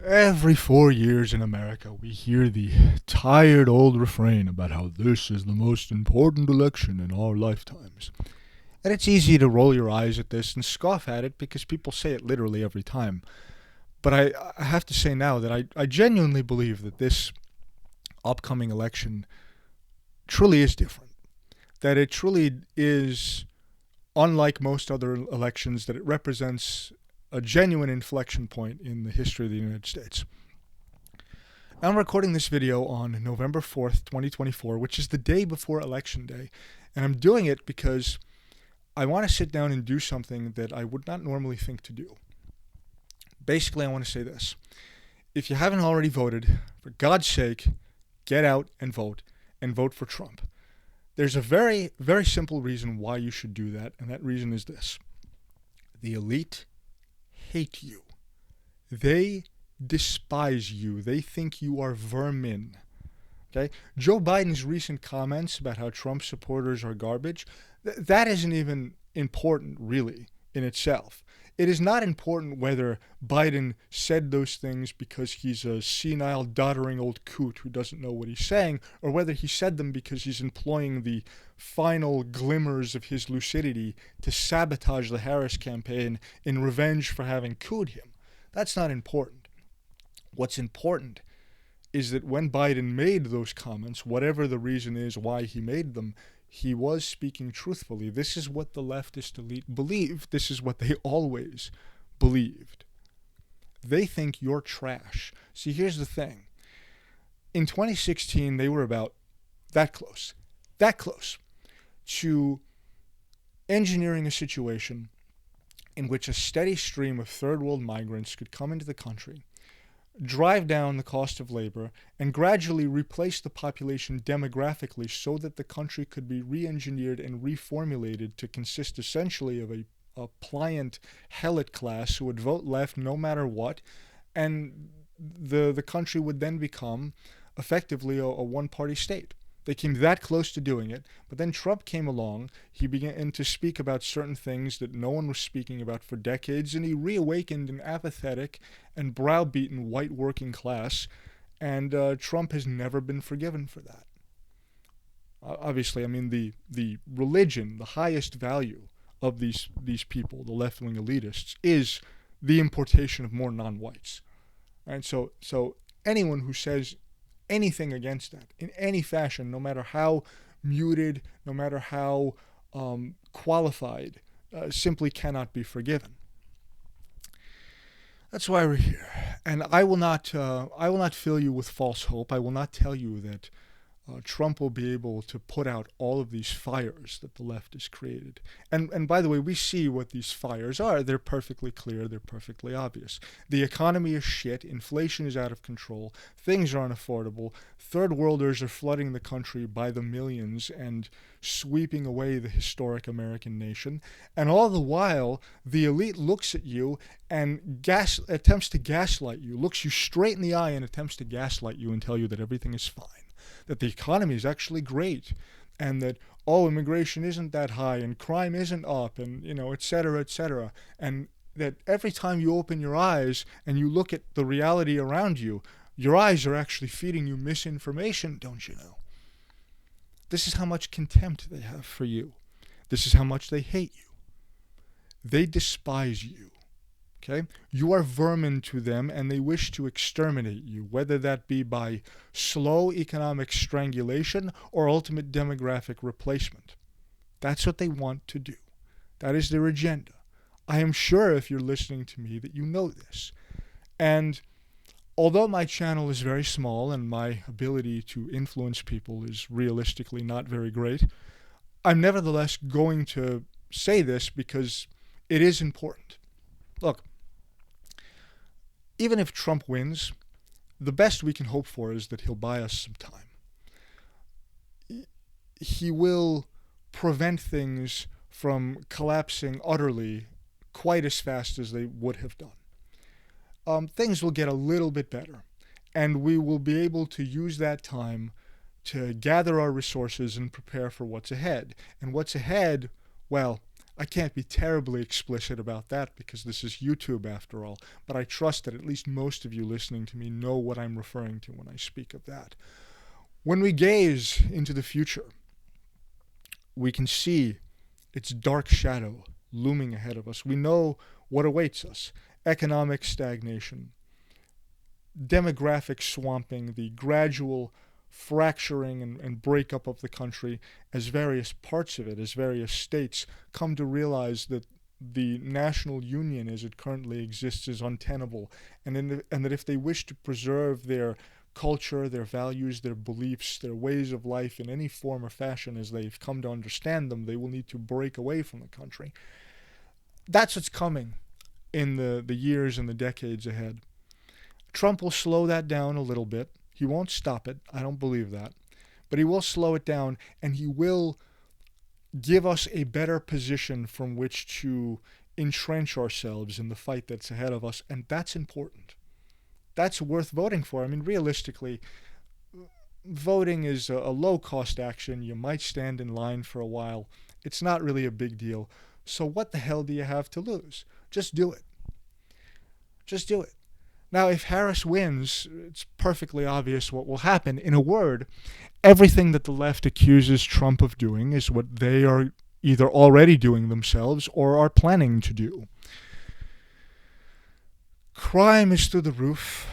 Every 4 years in America, we hear the tired old refrain about how this is the most important election in our lifetimes. And it's easy to roll your eyes at this and scoff at it because people say it literally every time. But I have to say now that I genuinely believe that this upcoming election truly is different. That it truly is unlike most other elections, that it represents a genuine inflection point in the history of the United States. I'm recording this video on November 4th, 2024, which is the day before Election Day. And I'm doing it because I want to sit down and do something that I would not normally think to do. Basically, I want to say this. If you haven't already voted, for God's sake, get out and vote for Trump. There's a very, very simple reason why you should do that, and that reason is this. The elite hate you. They despise you. They think you are vermin. Okay? Joe Biden's recent comments about how Trump supporters are garbage, that isn't even important, really, in itself. It is not important whether Biden said those things because he's a senile, doddering old coot who doesn't know what he's saying, or whether he said them because he's employing the final glimmers of his lucidity to sabotage the Harris campaign in revenge for having cooed him. That's not important. What's important is that when Biden made those comments, whatever the reason is why he made them, he was speaking truthfully. This is what the leftist elite believe. This is what they always believed. They think you're trash. See, here's the thing. In 2016, they were about that close to engineering a situation in which a steady stream of third world migrants could come into the country, drive down the cost of labor, and gradually replace the population demographically so that the country could be re-engineered and reformulated to consist essentially of a pliant helot class who would vote left no matter what, and the country would then become effectively a one-party state. They came that close to doing it, but then Trump came along. He began to speak about certain things that no one was speaking about for decades, and he reawakened an apathetic and browbeaten white working class, and Trump has never been forgiven for that. Obviously, I mean, the religion, the highest value of these people, the left-wing elitists, is the importation of more non-whites. And so anyone who says anything against that in any fashion, no matter how muted, no matter how qualified, simply cannot be forgiven. That's why we're here, and I will not fill you with false hope. I will not tell you that Trump will be able to put out all of these fires that the left has created. And by the way, we see what these fires are. They're perfectly clear. They're perfectly obvious. The economy is shit. Inflation is out of control. Things are unaffordable. Third worlders are flooding the country by the millions and sweeping away the historic American nation. And all the while, the elite looks at you and attempts to gaslight you, looks you straight in the eye and attempts to gaslight you and tell you that everything is fine, that the economy is actually great, and that, immigration isn't that high, and crime isn't up, and, et cetera, and that every time you open your eyes and you look at the reality around you, your eyes are actually feeding you misinformation, don't you know? This is how much contempt they have for you. This is how much they hate you. They despise you. Okay? You are vermin to them, and they wish to exterminate you, whether that be by slow economic strangulation or ultimate demographic replacement. That's what they want to do. That is their agenda. I am sure if you're listening to me that you know this. And although my channel is very small and my ability to influence people is realistically not very great, I'm nevertheless going to say this because it is important. Look, even if Trump wins, the best we can hope for is that he'll buy us some time. He will prevent things from collapsing utterly quite as fast as they would have done. Things will get a little bit better, and we will be able to use that time to gather our resources and prepare for what's ahead. And what's ahead, well, I can't be terribly explicit about that because this is YouTube after all, but I trust that at least most of you listening to me know what I'm referring to when I speak of that. When we gaze into the future, we can see its dark shadow looming ahead of us. We know what awaits us: economic stagnation, demographic swamping, the gradual fracturing and breakup of the country as various parts of it, as various states come to realize that the national union as it currently exists is untenable, and that if they wish to preserve their culture, their values, their beliefs, their ways of life in any form or fashion as they've come to understand them, they will need to break away from the country. That's what's coming in the years and the decades ahead. Trump will slow that down a little bit. He won't stop it. I don't believe that. But he will slow it down, and he will give us a better position from which to entrench ourselves in the fight that's ahead of us, and that's important. That's worth voting for. I mean, realistically, voting is a low-cost action. You might stand in line for a while. It's not really a big deal. So what the hell do you have to lose? Just do it. Just do it. Now, if Harris wins, it's perfectly obvious what will happen. In a word, everything that the left accuses Trump of doing is what they are either already doing themselves or are planning to do. Crime is through the roof.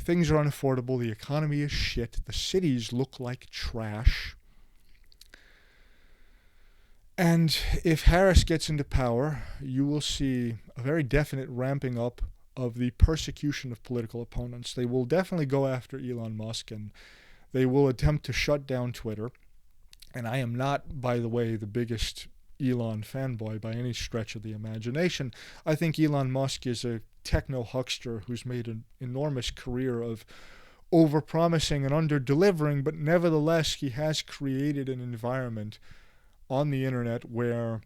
Things are unaffordable. The economy is shit. The cities look like trash. And if Harris gets into power, you will see a very definite ramping up of the persecution of political opponents. They will definitely go after Elon Musk, and they will attempt to shut down Twitter. And I am not, by the way, the biggest Elon fanboy by any stretch of the imagination. I think Elon Musk is a techno-huckster who's made an enormous career of over-promising and under-delivering, but nevertheless he has created an environment on the internet where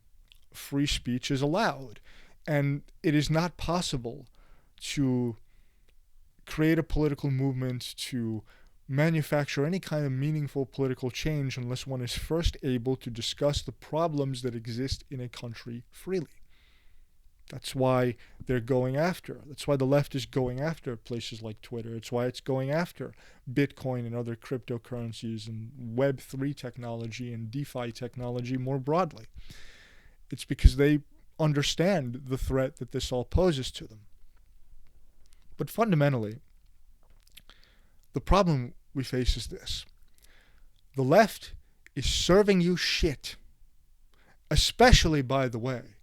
free speech is allowed. And it is not possible to create a political movement, to manufacture any kind of meaningful political change unless one is first able to discuss the problems that exist in a country freely. That's why they're going after. That's why the left is going after places like Twitter. It's why it's going after Bitcoin and other cryptocurrencies and Web3 technology and DeFi technology more broadly. It's because they understand the threat that this all poses to them. But fundamentally, the problem we face is this. The left is serving you shit, especially, by the way,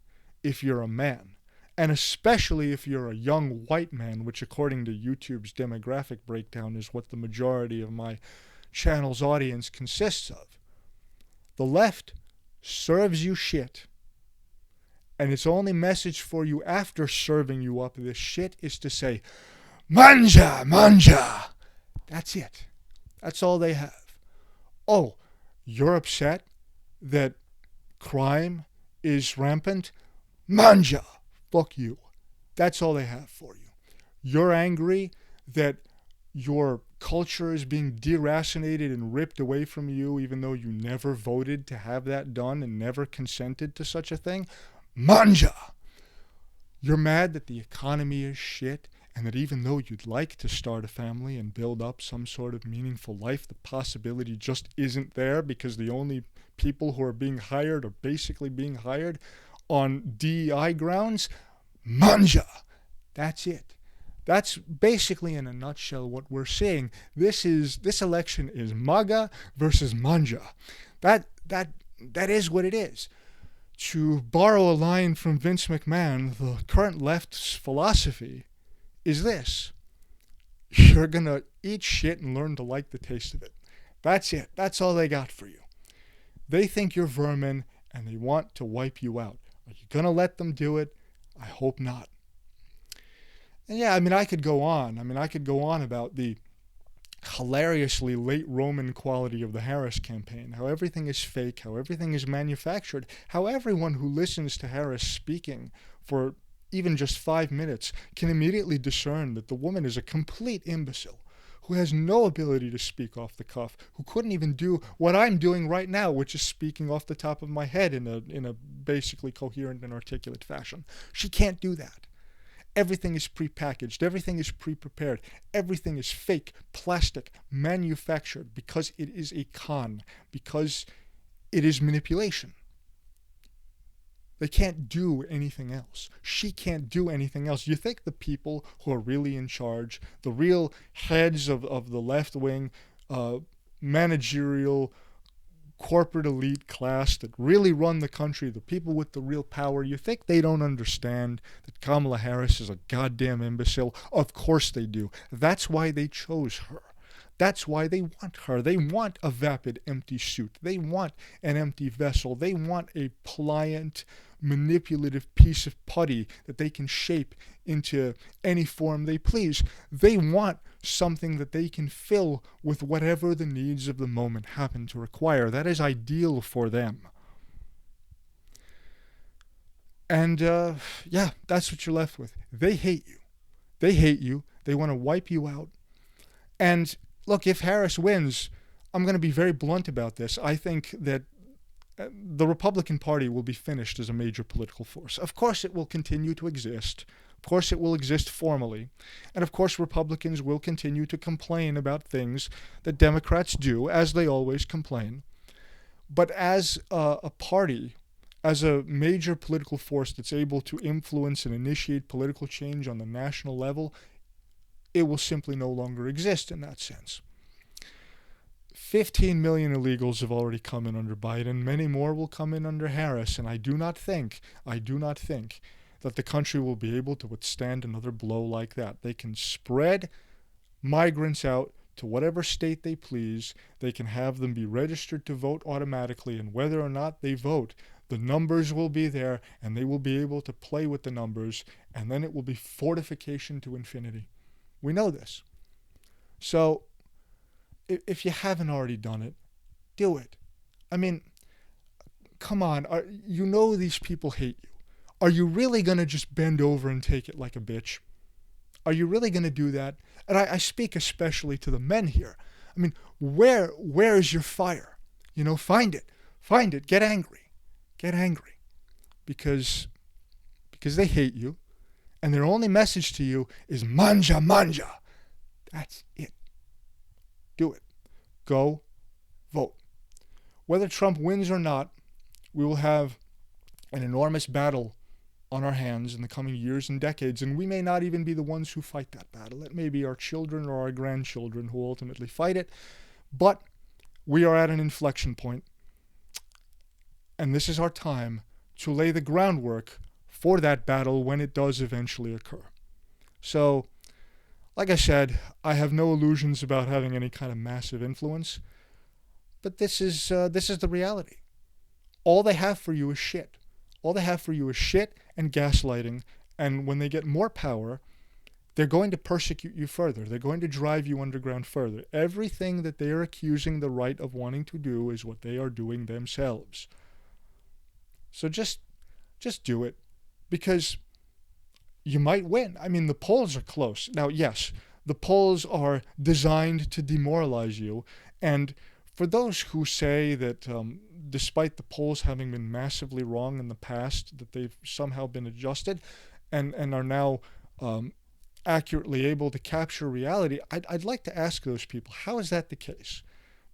if you're a man, and especially if you're a young white man, which according to YouTube's demographic breakdown is what the majority of my channel's audience consists of. The left serves you shit, and its only message for you after serving you up this shit is to say, Mangia, Mangia. That's it. That's all they have. Oh, you're upset that crime is rampant? Mangia. Fuck you. That's all they have for you. You're angry that your culture is being deracinated and ripped away from you even though you never voted to have that done and never consented to such a thing? Mangia. You're mad that the economy is shit and that even though you'd like to start a family and build up some sort of meaningful life, the possibility just isn't there because the only people who are being hired are basically being hired on DEI grounds? Mangia. That's it. That's basically in a nutshell what we're seeing. This election is MAGA versus Mangia. That is what it is. To borrow a line from Vince McMahon, the current left's philosophy is this. You're going to eat shit and learn to like the taste of it. That's it. That's all they got for you. They think you're vermin and they want to wipe you out. Are you going to let them do it? I hope not. And yeah, I could go on. I could go on about the hilariously late Roman quality of the Harris campaign, how everything is fake, how everything is manufactured, how everyone who listens to Harris speaking for even just 5 minutes can immediately discern that the woman is a complete imbecile who has no ability to speak off the cuff, who couldn't even do what I'm doing right now, which is speaking off the top of my head in a basically coherent and articulate fashion. She can't do that. Everything is prepackaged. Everything is pre-prepared. Everything is fake, plastic, manufactured because it is a con, because it is manipulation. They can't do anything else. She can't do anything else. You think the people who are really in charge, the real heads of the left-wing managerial corporate elite class that really run the country, the people with the real power, you think they don't understand that Kamala Harris is a goddamn imbecile? Of course they do. That's why they chose her. That's why they want her. They want a vapid, empty suit. They want an empty vessel. They want a pliant, manipulative piece of putty that they can shape into any form they please. They want something that they can fill with whatever the needs of the moment happen to require. That is ideal for them. And yeah, that's what you're left with. They hate you. They hate you. They want to wipe you out. And look, if Harris wins, I'm going to be very blunt about this. I think that the Republican Party will be finished as a major political force. Of course, it will continue to exist. Of course, it will exist formally. And of course, Republicans will continue to complain about things that Democrats do, as they always complain. But as a party, as a major political force that's able to influence and initiate political change on the national level, it will simply no longer exist in that sense. 15 million illegals have already come in under Biden. Many more will come in under Harris. And I do not think that the country will be able to withstand another blow like that. They can spread migrants out to whatever state they please. They can have them be registered to vote automatically. And whether or not they vote, the numbers will be there and they will be able to play with the numbers. And then it will be fortification to infinity. We know this. So if you haven't already done it, do it. I mean, come on. You know these people hate you. Are you really going to just bend over and take it like a bitch? Are you really going to do that? And I speak especially to the men here. I mean, where is your fire? You know, find it. Find it. Get angry. Get angry. Because they hate you. And their only message to you is Mangia, Mangia. That's it. Do it. Go vote. Whether Trump wins or not, we will have an enormous battle on our hands in the coming years and decades, and we may not even be the ones who fight that battle. It may be our children or our grandchildren who ultimately fight it, but we are at an inflection point, and this is our time to lay the groundwork for that battle when it does eventually occur. So, like I said, I have no illusions about having any kind of massive influence, but this is the reality. All they have for you is shit. All they have for you is shit and gaslighting, and when they get more power, they're going to persecute you further. They're going to drive you underground further. Everything that they are accusing the right of wanting to do is what they are doing themselves. So just do it, because you might win. I mean, the polls are close. Now, yes, the polls are designed to demoralize you, and for those who say that despite the polls having been massively wrong in the past, that they've somehow been adjusted and are now accurately able to capture reality, I'd like to ask those people, how is that the case?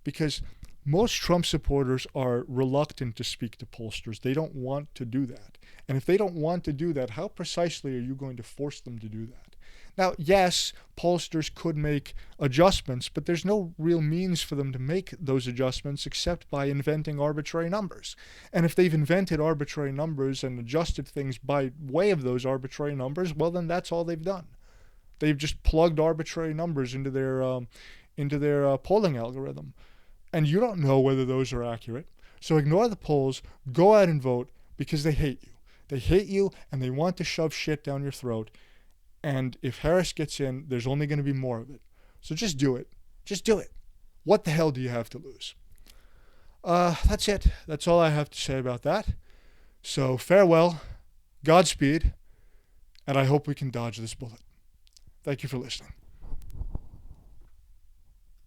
Because most Trump supporters are reluctant to speak to pollsters. They don't want to do that. And if they don't want to do that, how precisely are you going to force them to do that? Now, yes, pollsters could make adjustments, but there's no real means for them to make those adjustments except by inventing arbitrary numbers. And if they've invented arbitrary numbers and adjusted things by way of those arbitrary numbers, well, then that's all they've done. They've just plugged arbitrary numbers into their polling algorithm. And you don't know whether those are accurate. So ignore the polls, go out and vote, because they hate you. They hate you, and they want to shove shit down your throat. And if Harris gets in, there's only going to be more of it. So just do it. Just do it. What the hell do you have to lose? That's it. That's all I have to say about that. So farewell, Godspeed, and I hope we can dodge this bullet. Thank you for listening.